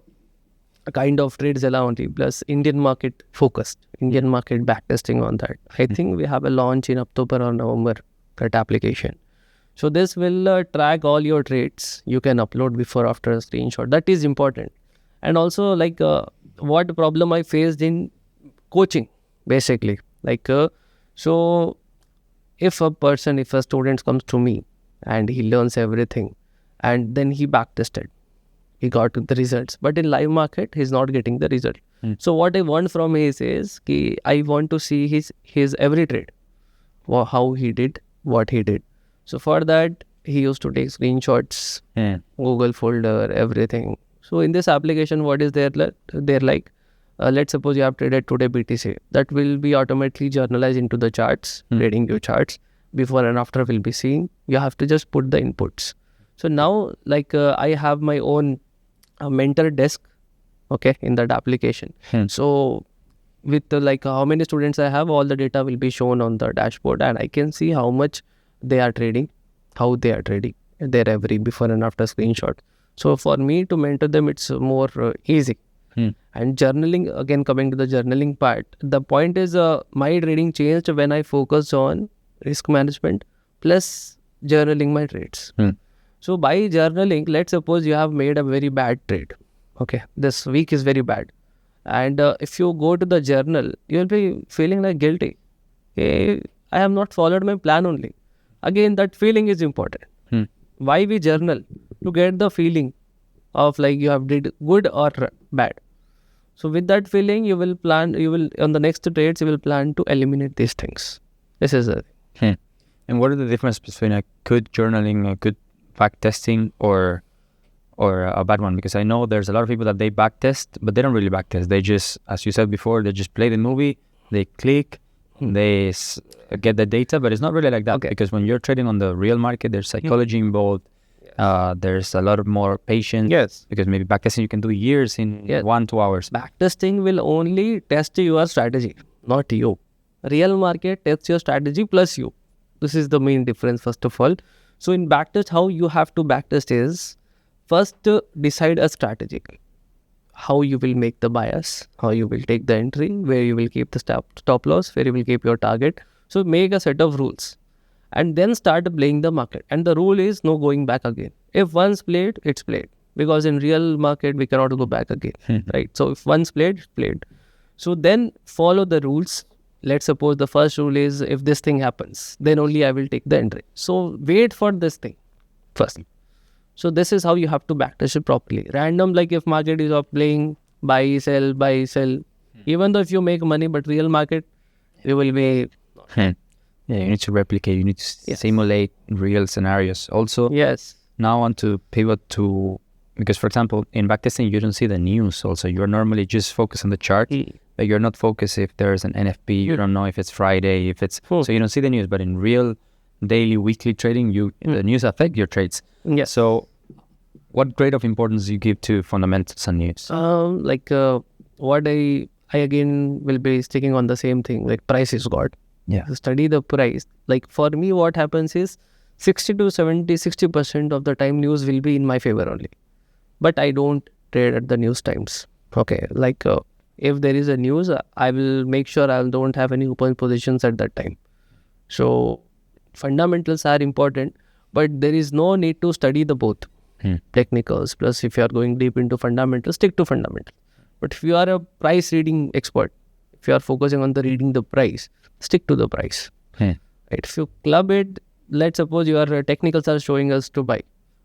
kind of TradeZilla only, plus Indian market focused, Indian market backtesting on that. I think we have a launch in October or November, that application. So this will track all your trades. You can upload before, after a screenshot. That is important. And also like what problem I faced in coaching, basically. Like, so if a student comes to me and he learns everything and then he backtested, he got the results, but in live market, he's not getting the result. So what I want from him is I want to see his every trade, how he did, what he did. So for that, he used to take screenshots, Google folder, everything. So in this application, what is there? They're like, let's suppose you have traded today BTC. That will be automatically journalized into the charts, trading your charts. Before and after will be seen. You have to just put the inputs. So now, like I have my own mentor desk, okay, in that application. So with like how many students I have, all the data will be shown on the dashboard, and I can see how much they are trading, how they are trading, their every before and after screenshot. So for me to mentor them, it's more easy. And journaling, again coming to the journaling part, the point is my trading changed when I focused on risk management plus journaling my trades. So by journaling, let's suppose you have made a very bad trade. Okay, this week is very bad. And if you go to the journal, you'll be feeling like guilty. Okay, I have not followed my plan only. Again, that feeling is important. Why we journal? To get the feeling of like you have did good or bad. So with that feeling, you will on the next trades, you will plan to eliminate these things. This is it. And what are the difference between a good journaling, a good backtesting, or a bad one? Because I know there's a lot of people that they backtest, but they don't really backtest. They just, as you said before, they just play the movie, they click, they get the data, but it's not really like that. Okay. Because when you're trading on the real market, there's psychology involved. There's a lot of more patience. Yes. Because maybe backtesting you can do years in 1-2 hours. Backtesting will only test your strategy, not you. Real market tests your strategy plus you. This is the main difference, first of all. So in backtest, how you have to backtest is first decide a strategy. How you will make the bias, how you will take the entry, where you will keep the stop loss, where you will keep your target. So make a set of rules and then start playing the market. And the rule is no going back again. If once played, it's played. Because in real market, we cannot go back again, right? So if once played, it's played. So then follow the rules. Let's suppose the first rule is if this thing happens, then only I will take the entry. So wait for this thing first. So this is how you have to backtest it properly. Random, like if market is playing buy, sell, even though if you make money, but real market, you will be... Yeah, you need to replicate, you need to simulate real scenarios. Also, now I want to pivot to, because for example, in backtesting, you don't see the news also. You're normally just focused on the chart, but you're not focused if there's an NFP, you don't know if it's Friday, if it's... So you don't see the news, but in real daily, weekly trading, the news affect your trades. So what grade of importance do you give to fundamentals and news? What I again will be sticking on the same thing, like price is God. Study the price. Like for me, what happens is 60% of the time news will be in my favor only. But I don't trade at the news times. Okay, like if there is a news, I will make sure I don't have any open positions at that time. So fundamentals are important, but there is no need to study the both. Technicals, plus if you are going deep into fundamentals, stick to fundamentals. But if you are a price reading expert, if you are focusing on the reading the price, stick to the price. Right? If you club it, let's suppose your technicals are showing us to buy,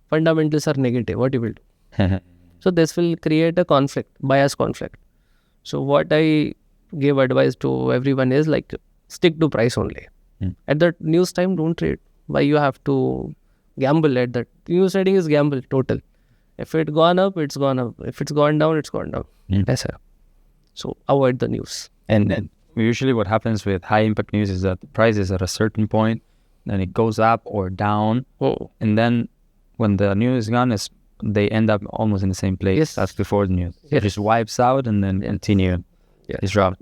fundamentals are negative, what you will do? So this will create a conflict, bias conflict. So what I give advice to everyone is like stick to price only. At the news time, don't trade. Why you have to gamble at that? News trading is gamble total. If it gone up, it's gone up. If it's gone down, it's gone down. So avoid the news. And usually what happens with high impact news is that the price is at a certain point, then it goes up or down. And then when the news is gone, they end up almost in the same place as before the news. It just wipes out and then continue his route.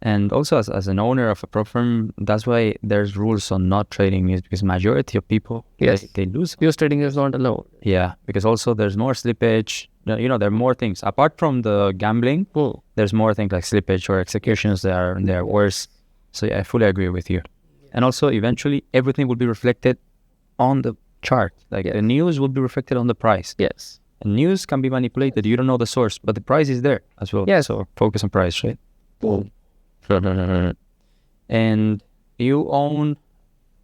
And also as an owner of a prop firm, that's why there's rules on not trading, is because majority of people, they lose. Pure trading is not allowed. Yeah, because also there's more slippage. There are more things. Apart from the gambling, there's more things like slippage or executions that are worse. So I fully agree with you. And also eventually everything will be reflected on the chart. Like the news will be reflected on the price. Yes. And news can be manipulated. You don't know the source, but the price is there as well. Yes. So focus on price, right? And you own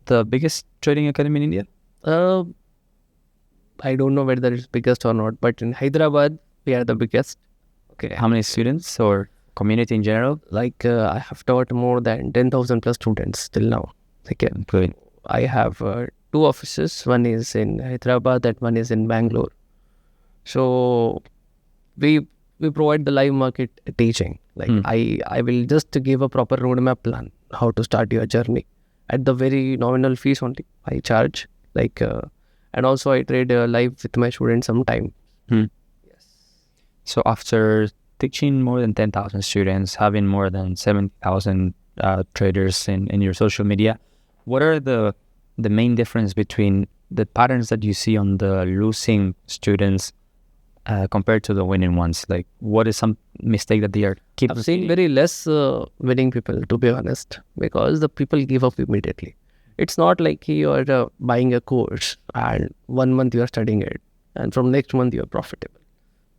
the biggest trading academy in India? I don't know whether it's biggest or not, but in Hyderabad, we are the biggest. Okay. How many students or community in general? Like I have taught more than 10,000 plus students till now. Good. I have 2 offices. One is in Hyderabad and one is in Bangalore. So we provide the live market teaching. Like I will just give a proper roadmap plan, how to start your journey. At the very nominal fees only, I charge. And also I trade live with my students sometime. Yes. So after teaching more than 10,000 students, having more than 70,000 traders in your social media, what are the main difference between the patterns that you see on the losing students compared to the winning ones? Like, what is some mistake that they are keeping? I've seen very less winning people, to be honest, because the people give up immediately. It's not like you are buying a course and 1 month you are studying it and from next month you are profitable.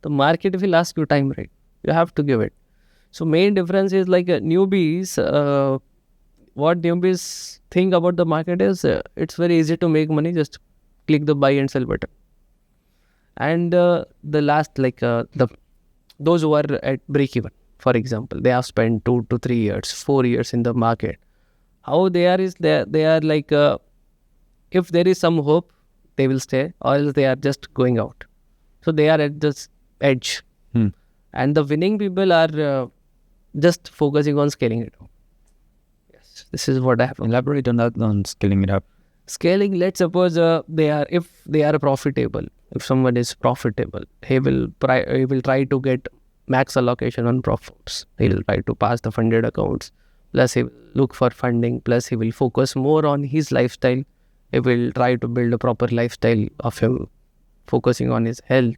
The market will ask you time, right? You have to give it. So main difference is like newbies, what newbies think about the market is it's very easy to make money, just click the buy and sell button. And the last, those who are at break even, for example, they have spent 2 to 3 years, 4 years in the market. How they are is they are like, if there is some hope, they will stay, or else they are just going out. So they are at this edge. And the winning people are just focusing on scaling it up. Yes, this is what I have. Elaborate on that, on scaling it up. Scaling, let's suppose if they are profitable, if someone is profitable, he will try to get max allocation on profits. He will try to pass the funded accounts. Plus he will look for funding. Plus he will focus more on his lifestyle. He will try to build a proper lifestyle of him, focusing on his health,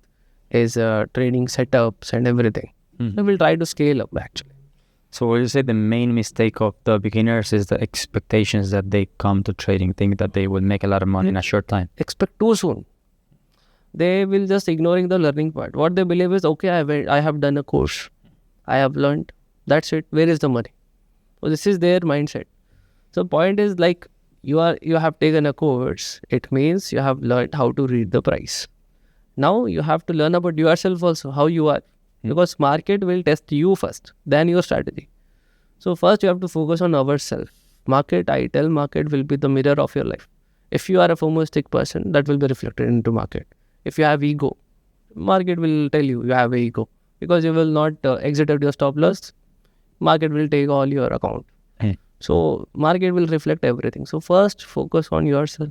his training setups and everything. He will try to scale up actually. So would you say the main mistake of the beginners is the expectations that they come to trading, think that they will make a lot of money in a short time? Expect too soon. They will just ignoring the learning part. What they believe is, okay, I have done a course. I have learned. That's it. Where is the money? So this is their mindset. So point is like you have taken a course. It means you have learned how to read the price. Now you have to learn about yourself also, how you are. Because market will test you first, then your strategy. So first you have to focus on ourselves. I tell market will be the mirror of your life. If you are a formalistic person, that will be reflected into market. If you have ego, market will tell you have ego. Because you will not exit at your stop loss, market will take all your account. So market will reflect everything. So first focus on yourself.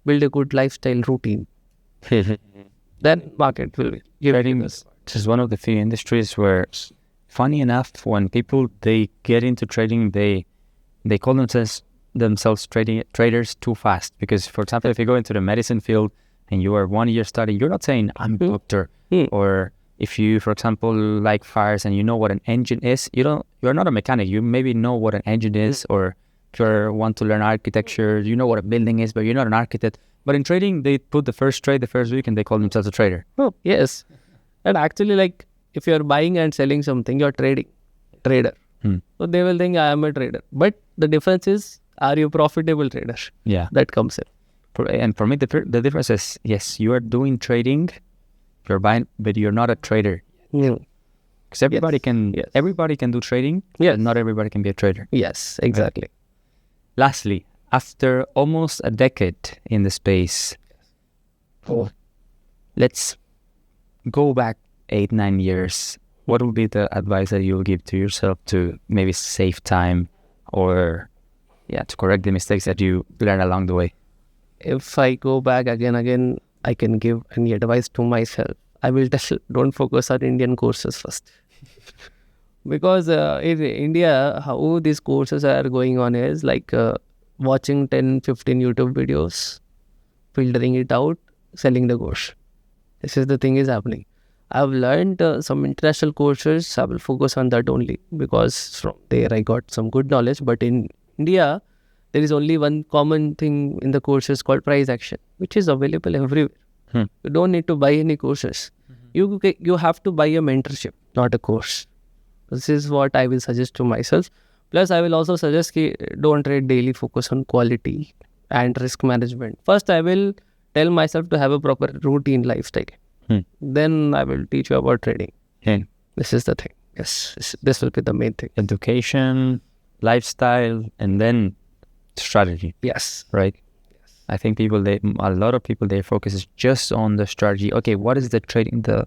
Build a good lifestyle routine. Then market will give you this. This is one of the few industries where, funny enough, when people they get into trading, they call themselves traders too fast. Because, for example, if you go into the medicine field and you are 1 year studying, you're not saying I'm a doctor. Or if you, for example, like fires and you know what an engine is, you're not a mechanic. You maybe know what an engine is, or if you want to learn architecture, you know what a building is, but you're not an architect. But in trading, they put the first trade the first week and they call themselves a trader. Oh, yes. And actually, like, if you're buying and selling something, you're trader. So they will think I am a trader. But the difference is, are you a profitable trader? Yeah. That comes in. And for me, the difference is, yes, you are doing trading, you're buying, but you're not a trader. Because everybody can do trading, but not everybody can be a trader. Yes, exactly. Right. Lastly, after almost a decade in the space, let's go back 8-9 years. What would be the advice that you will give to yourself to maybe save time or to correct the mistakes that you learned along the way? If I go back again, I can give any advice to myself, I will tell don't focus on Indian courses first. Because in India, how these courses are going on is like watching 10, 15 YouTube videos, filtering it out, selling the course. This is the thing is happening. I've learned some international courses. I will focus on that only because from there I got some good knowledge. But in India, there is only one common thing in the courses called price action, which is available everywhere. You don't need to buy any courses. You have to buy a mentorship, not a course. This is what I will suggest to myself. Plus, I will also suggest don't trade daily, focus on quality and risk management. First, I will tell myself to have a proper routine lifestyle. Then I will teach you about trading. This is the thing. Yes, this will be the main thing. Education, lifestyle, and then strategy. Yes. Right? Yes. I think a lot of people, their focus is just on the strategy. Okay, what is the trading, the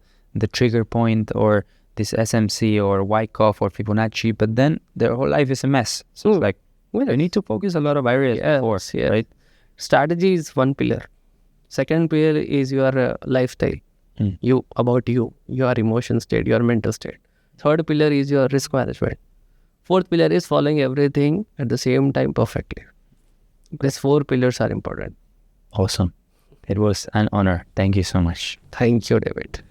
trigger point, or this SMC or Wyckoff or Fibonacci, but then their whole life is a mess. So it's like, you need to focus a lot of areas before, right? Strategy is one pillar. Second pillar is your lifestyle. About you, your emotion state, your mental state. Third pillar is your risk management. Fourth pillar is following everything at the same time perfectly. These 4 pillars are important. Awesome. It was an honor. Thank you so much. Thank you, David.